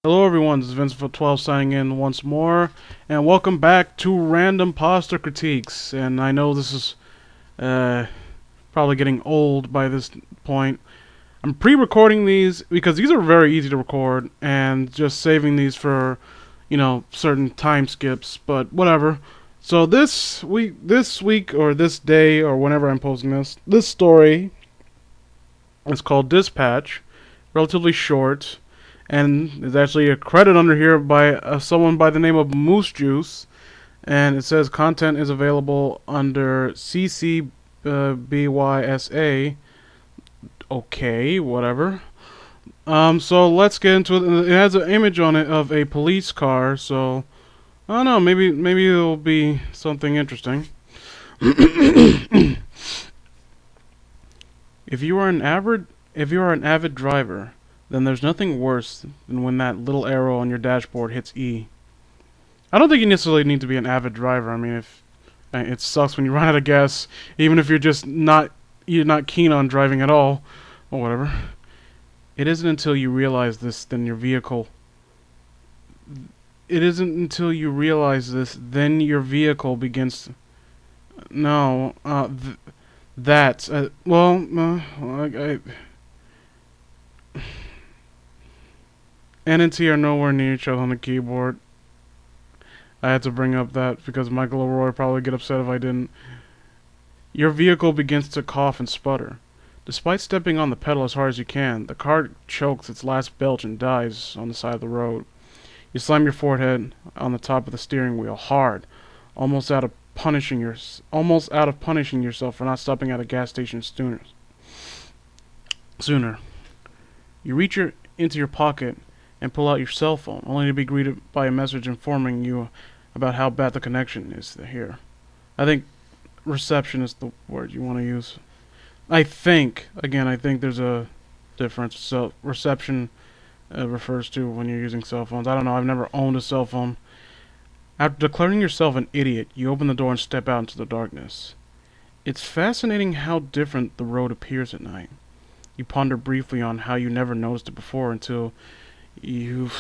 Hello everyone, this is Vince12 signing in once more, and welcome back to Random Poster Critiques. And I know this is probably getting old by this point. I'm pre-recording these because these are very easy to record, and just saving these for, certain time skips, but whatever. So this week, or this day, or whenever I'm posting this story is called Dispatch, relatively short. And there's actually a credit under here by someone by the name of MooseJuice, and it says content is available under CCBYSA. Okay, whatever. So let's get into it. It has an image on it of a police car, so I don't know. Maybe it'll be something interesting. If you are an avid driver, then there's nothing worse than when that little arrow on your dashboard hits E. I don't think you necessarily need to be an avid driver. I mean, if it sucks when you run out of gas, even if you're not keen on driving at all, or whatever. It isn't until you realize this, then your vehicle begins. No, that. N and T are nowhere near each other on the keyboard. I had to bring up that because Michael O'Roy would probably get upset if I didn't. Your vehicle begins to cough and sputter. Despite stepping on the pedal as hard as you can, the car chokes its last belch and dies on the side of the road. You slam your forehead on the top of the steering wheel hard, almost out of punishing yourself for not stopping at a gas station sooner. You reach into your pocket and pull out your cell phone, only to be greeted by a message informing you about how bad the connection is here. I think reception is the word you want to use. I think there's a difference. So reception refers to when you're using cell phones. I don't know, I've never owned a cell phone. After declaring yourself an idiot, you open the door and step out into the darkness. It's fascinating how different the road appears at night. You ponder briefly on how you never noticed it before until you've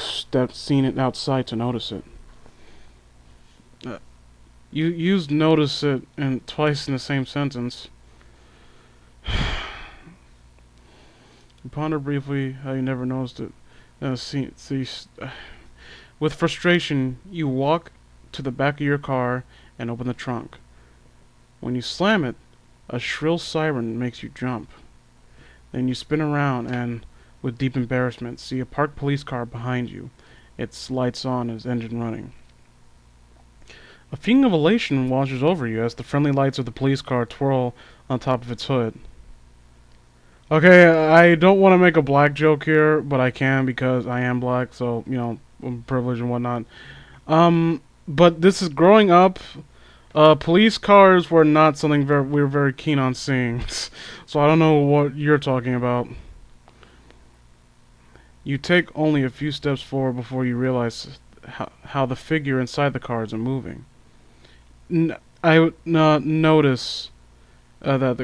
seen it outside to notice it. You used notice it twice in the same sentence. You ponder briefly how you never noticed it. With frustration, you walk to the back of your car and open the trunk. When you slam it, a shrill siren makes you jump. Then you spin around and, with deep embarrassment, see a parked police car behind you, its lights on and its engine running. A feeling of elation washes over you as the friendly lights of the police car twirl on top of its hood. Okay, I don't want to make a black joke here, but I can because I am black, so, I'm privileged and whatnot. But this is growing up. Police cars were not something we were very keen on seeing, so I don't know what you're talking about. You take only a few steps forward before you realize how the figure inside the car isn't moving. Notice that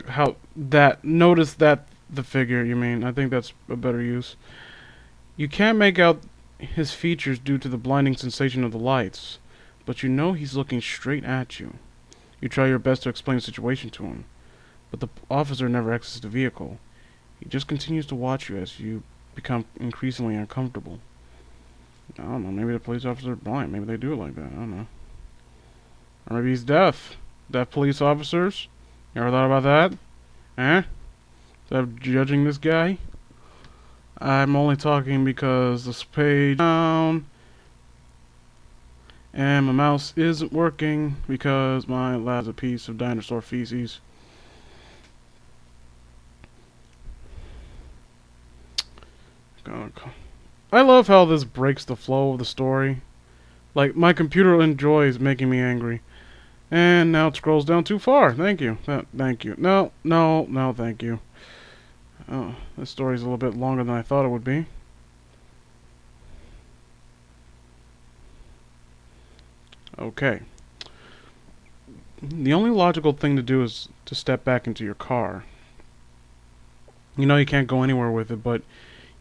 the figure. You mean? I think that's a better use. You can't make out his features due to the blinding sensation of the lights, but you know he's looking straight at you. You try your best to explain the situation to him, but the officer never exits the vehicle. He just continues to watch you as you become increasingly uncomfortable. I don't know, maybe the police officer is blind. Maybe they do it like that. I don't know. Or maybe he's deaf. Deaf police officers? You ever thought about that? Instead of judging this guy? I'm only talking because this page down and my mouse isn't working because my lab is a piece of dinosaur feces. I love how this breaks the flow of the story. Like, my computer enjoys making me angry. And now it scrolls down too far. Thank you. Thank you. No, thank you. Oh, this story's a little bit longer than I thought it would be. Okay. The only logical thing to do is to step back into your car. You know you can't go anywhere with it, but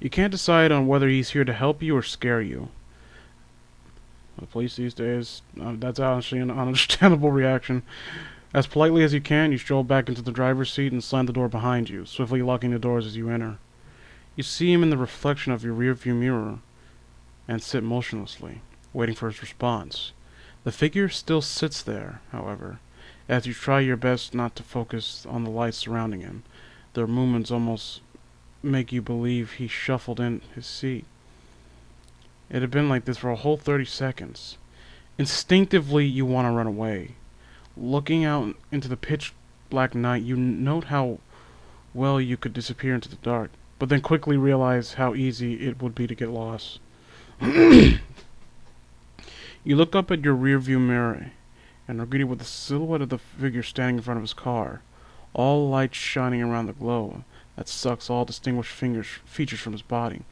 You can't decide on whether he's here to help you or scare you. The police these days, that's actually an understandable reaction. As politely as you can, you stroll back into the driver's seat and slam the door behind you, swiftly locking the doors as you enter. You see him in the reflection of your rearview mirror and sit motionlessly, waiting for his response. The figure still sits there, however, as you try your best not to focus on the lights surrounding him. Their movements almost make you believe he shuffled in his seat. It had been like this for a whole 30 seconds. Instinctively, you want to run away. Looking out into the pitch black night, you note how well you could disappear into the dark, but then quickly realize how easy it would be to get lost. You look up at your rearview mirror and are greeted with the silhouette of the figure standing in front of his car, all lights shining around the glow that sucks all distinguished features from his body.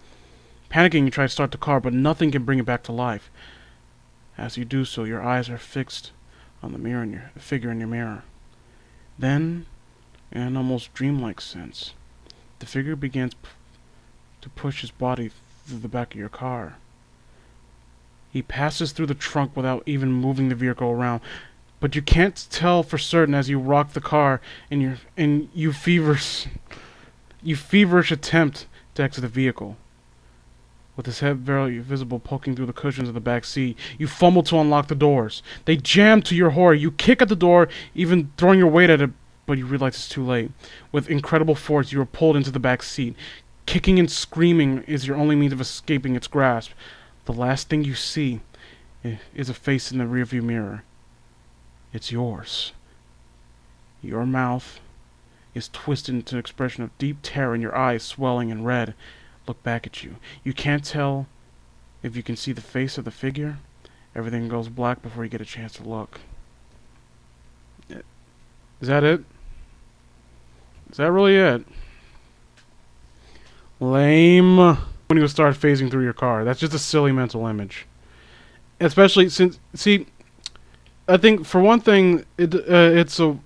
Panicking, you try to start the car, but nothing can bring it back to life. As you do so, your eyes are fixed on the figure in your mirror. Then, in an almost dreamlike sense, the figure begins to push his body through the back of your car. He passes through the trunk without even moving the vehicle around, but you can't tell for certain as you rock the car in your feverish attempt to exit the vehicle. With his head barely visible poking through the cushions of the back seat, you fumble to unlock the doors. They jam to your horror. You kick at the door, even throwing your weight at it, but you realize it's too late. With incredible force, you are pulled into the back seat. Kicking and screaming is your only means of escaping its grasp. The last thing you see is a face in the rearview mirror. It's yours. Your mouth is twisted into an expression of deep terror, and your eyes swelling and red look back at you. You can't tell if you can see the face of the figure. Everything goes black before you get a chance to look. Is that it? Is that really it? Lame. When you start phasing through your car, that's just a silly mental image. Especially since, see, I think for one thing, it's a.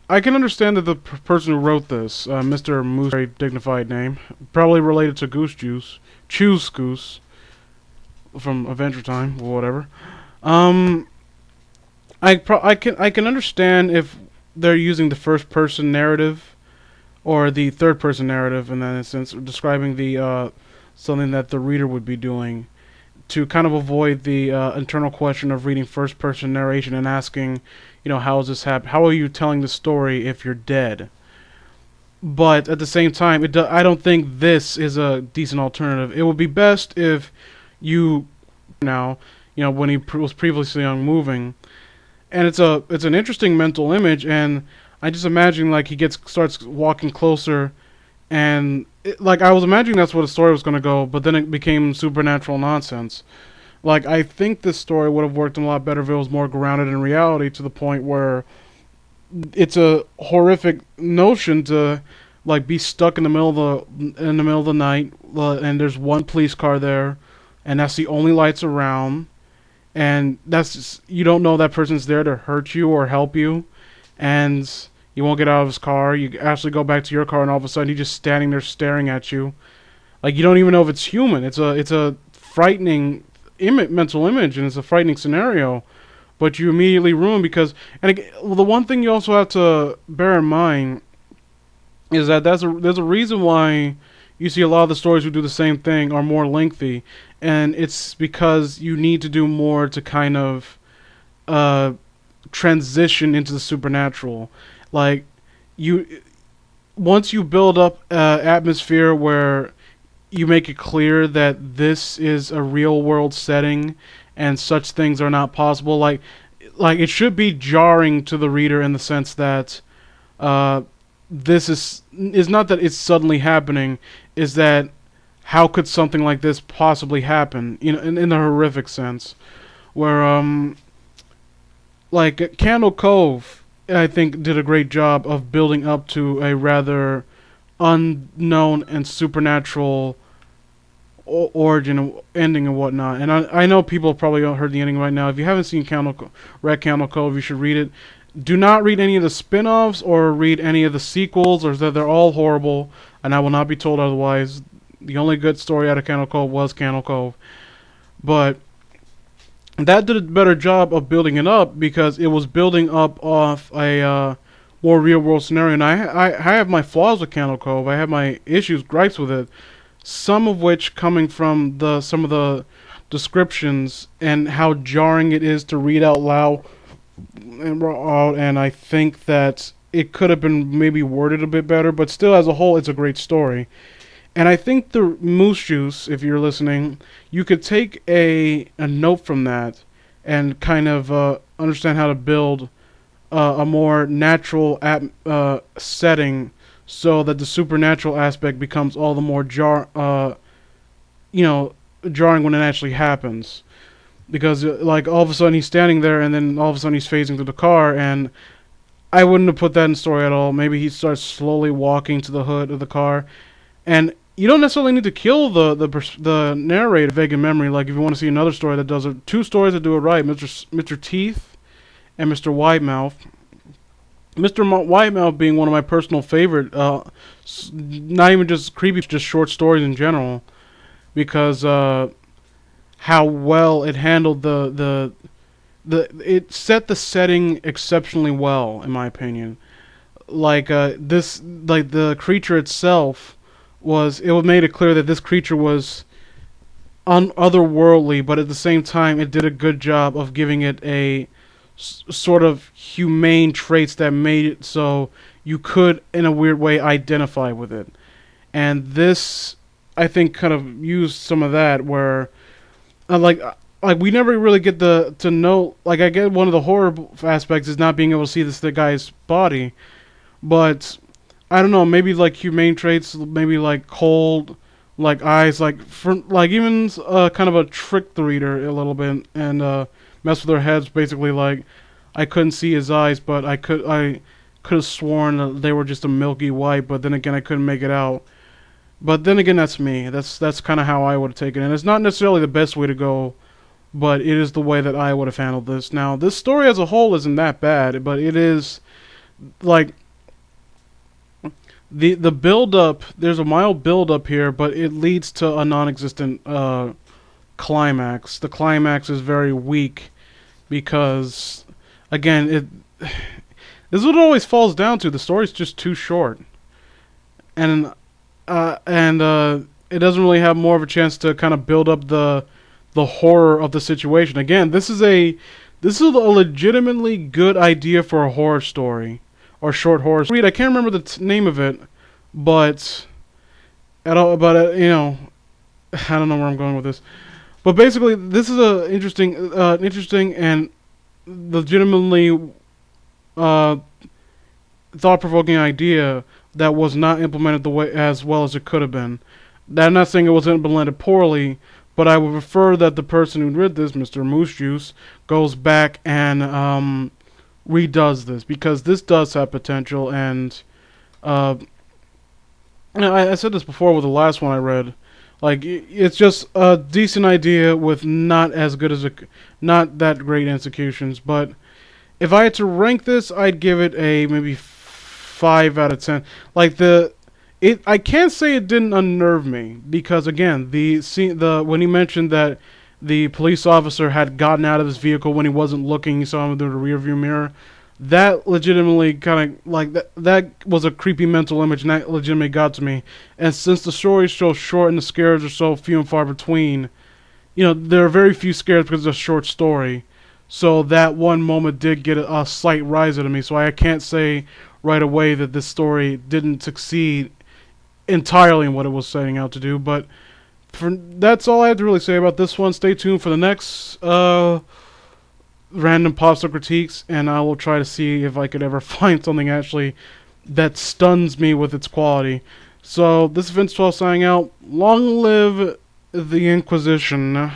I can understand that the person who wrote this, Mr. Moose, very dignified name, probably related to Goose Juice, Choose Goose, from Adventure Time or whatever. I can understand if they're using the first person narrative or the third person narrative in that instance, describing the something that the reader would be doing, to kind of avoid the internal question of reading first person narration and asking, how is this happen? How are you telling the story if you're dead? But at the same time, I don't think this is a decent alternative. It would be best if you when he was previously on moving, and it's an interesting mental image, and I just imagine like he starts walking closer, and I was imagining that's what the story was going to go, but then it became supernatural nonsense. I think this story would have worked a lot better if it was more grounded in reality, to the point where it's a horrific notion to be stuck in the middle of the night, and there's one police car there, and that's the only lights around, and you don't know that person's there to hurt you or help you, and you won't get out of his car. You actually go back to your car, and all of a sudden he's just standing there staring at you. You don't even know if it's human. It's a frightening mental image, and it's a frightening scenario, but you immediately ruin because. And again, the one thing you also have to bear in mind is that there's a reason why you see a lot of the stories who do the same thing are more lengthy, and it's because you need to do more to kind of transition into the supernatural. Once you build up atmosphere where you make it clear that this is a real world setting and such things are not possible, it should be jarring to the reader in the sense that this is not that it's suddenly happening, is that how could something like this possibly happen, in the horrific sense, where Candle Cove, I think, did a great job of building up to a rather unknown and supernatural origin, ending, and whatnot. And I know people probably don't heard the ending right now. If you haven't seen Red Candle Cove, you should read it. Do not read any of the spin-offs or read any of the sequels, or that they're all horrible, and I will not be told otherwise. The only good story out of Candle Cove was Candle Cove. But that did a better job of building it up because it was building up off a more real world scenario. And I have my flaws with Candle Cove. I have my issues, gripes with it. Some of which coming from some of the descriptions and how jarring it is to read out loud. And I think that it could have been maybe worded a bit better, but still, as a whole, it's a great story. And I think the MooseJuice, if you're listening, you could take a note from that and kind of understand how to build a more natural setting, so that the supernatural aspect becomes all the more jarring when it actually happens. Because like all of a sudden he's standing there, and then all of a sudden he's phasing through the car, and I wouldn't have put that in the story at all. Maybe he starts slowly walking to the hood of the car, and you don't necessarily need to kill the narrator vague in memory. Like if you want to see another story that does it, two stories that do it right, Mr. Teeth and Mr. Widemouth. Mr. Widemouth being one of my personal favorite, not even just creepy, just short stories in general, because how well it handled it set the setting exceptionally well, in my opinion. Like the creature itself it made it clear that this creature was otherworldly, but at the same time it did a good job of giving it a sort of humane traits that made it so you could, in a weird way, identify with it. And this, I think, kind of used some of that, where like we never really get to know. Like, I get one of the horror aspects is not being able to see the guy's body, but I don't know, maybe like humane traits, maybe like cold, like eyes, like even kind of a trick the reader a little bit and mess with their heads. Basically, like I couldn't see his eyes, but I could have sworn that they were just a milky white. But then again, I couldn't make it out. But then again, that's me. That's kind of how I would have taken it. And it's not necessarily the best way to go, but it is the way that I would have handled this. Now, this story as a whole isn't that bad, but it is like the build up. There's a mild build up here, but it leads to a non-existent climax. The climax is very weak because, again, this is what it always falls down to. The story's just too short, and it doesn't really have more of a chance to kind of build up the horror of the situation. Again, this is a legitimately good idea for a horror story or short horror. I can't remember the name of it, but I don't know where I'm going with this. But basically, this is a interesting and legitimately thought-provoking idea that was not implemented as well as it could have been. I'm not saying it was implemented poorly, but I would prefer that the person who read this, Mr. MooseJuice, goes back and redoes this, because this does have potential. And I said this before with the last one I read. Like, it's just a decent idea with not that great executions. But if I had to rank this, I'd give it a maybe 5 out of 10. Like I can't say it didn't unnerve me, because again, when he mentioned that the police officer had gotten out of his vehicle when he wasn't looking, he saw him through the rearview mirror. That legitimately kind of like that was a creepy mental image, and that legitimately got to me. And since the story is so short and the scares are so few and far between, there are very few scares because it's a short story. So that one moment did get a slight rise out of me. So I can't say right away that this story didn't succeed entirely in what it was setting out to do. But that's all I have to really say about this one. Stay tuned for the next random pop-up critiques, and I will try to see if I could ever find something actually that stuns me with its quality. So this is Vince 12 signing out. Long live the Inquisition.